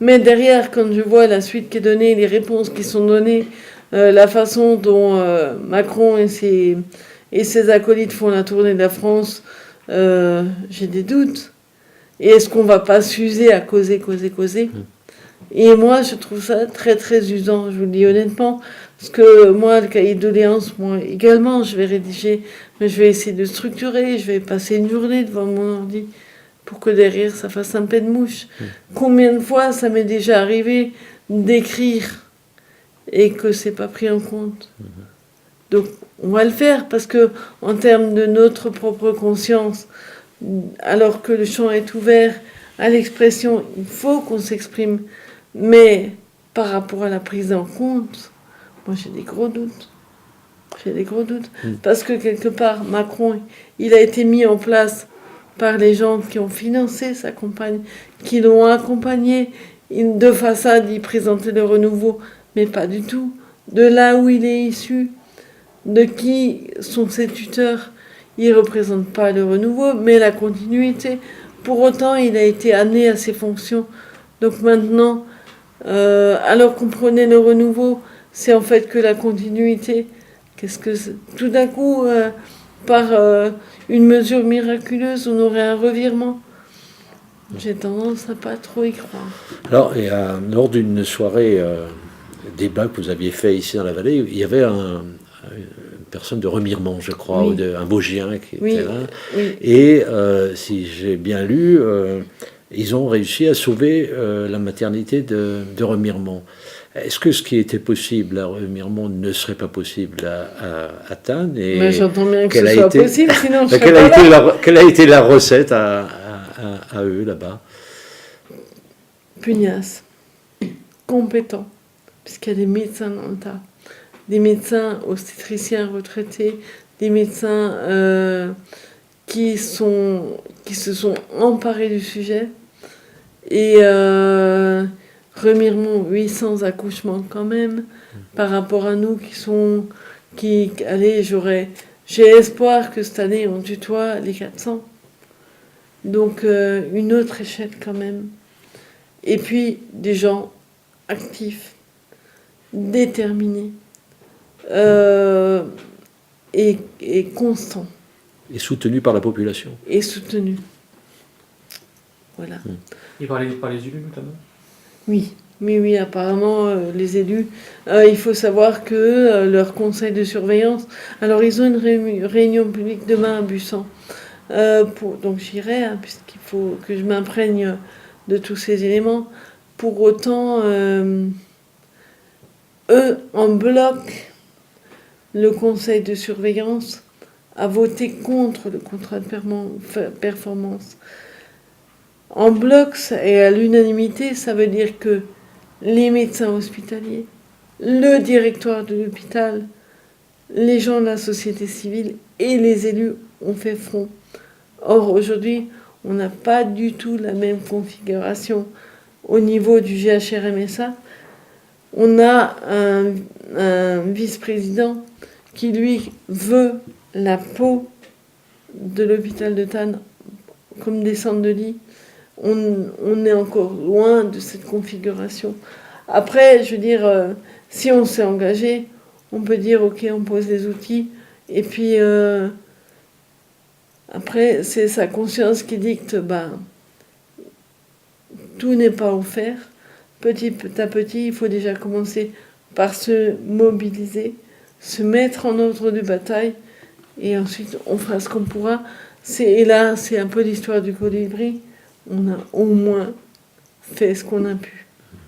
Mais derrière, quand je vois la suite qui est donnée, les réponses qui sont données, la façon dont Macron et ses acolytes font la tournée de la France, j'ai des doutes. Et est-ce qu'on va pas s'user à causer? Et moi, je trouve ça très très usant, je vous le dis honnêtement, parce que moi, le cahier de doléances, moi également, je vais rédiger, mais je vais essayer de structurer, je vais passer une journée devant mon ordi pour que derrière ça fasse un pain de mouche. Combien de fois ça m'est déjà arrivé d'écrire et que c'est pas pris en compte? Donc on va le faire parce que en termes de notre propre conscience, alors que le champ est ouvert à l'expression, il faut qu'on s'exprime. Mais par rapport à la prise en compte, moi j'ai des gros doutes. Parce que quelque part, Macron, il a été mis en place par les gens qui ont financé sa campagne, qui l'ont accompagné. De façade, il présentait le renouveau, mais pas du tout. De là où il est issu, de qui sont ses tuteurs, il ne représente pas le renouveau, mais la continuité. Pour autant, il a été amené à ses fonctions. Donc maintenant, alors qu'on prenait le renouveau, c'est en fait que la continuité. Qu'est-ce que c'est? Tout d'un coup, par une mesure miraculeuse, on aurait un revirement. J'ai tendance à pas trop y croire. Alors, lors d'une soirée débat que vous aviez fait ici dans la vallée, il y avait une personne de Remiremont, je crois, Oui. ou un Vosgien qui Oui, était là. oui. Et si j'ai bien lu, ils ont réussi à sauver la maternité de Remiremont. Est-ce que ce qui était possible à Remiremont ne serait pas possible à Thann? Mais j'entends bien que ce soit possible, sinon je serais quelle, pas là. quelle a été la recette à eux là-bas? Pugnace, compétent, puisqu'il y a des médecins dans le tas, des médecins obstétriciens retraités, des médecins qui se sont emparés du sujet. Et Remiremont, 800 accouchements quand même, par rapport à nous allez, j'ai espoir que cette année on tutoie les 400. Donc une autre échelle quand même. Et puis des gens actifs, déterminés et constants. Et soutenu par la population. Et soutenus. Voilà. Et par les élus notamment? Oui, apparemment, les élus, il faut savoir que leur conseil de surveillance, alors ils ont une réunion publique demain à Bussan, donc j'irai, hein, puisqu'il faut que je m'imprègne de tous ces éléments. Pour autant, eux, en bloc, le conseil de surveillance a voté contre le contrat de performance. En bloc et à l'unanimité, ça veut dire que les médecins hospitaliers, le directoire de l'hôpital, les gens de la société civile et les élus ont fait front. Or, aujourd'hui, on n'a pas du tout la même configuration au niveau du GHR-MSA. On a un vice-président qui, lui, veut la peau de l'hôpital de Thann comme des centres de lit. On est encore loin de cette configuration. Après, je veux dire, si on s'est engagé, on peut dire, ok, on pose les outils, et puis après, c'est sa conscience qui dicte, tout n'est pas offert. Petit à petit, il faut déjà commencer par se mobiliser, se mettre en ordre de bataille, et ensuite, on fera ce qu'on pourra. Et là, c'est un peu l'histoire du colibri. On a au moins fait ce qu'on a pu.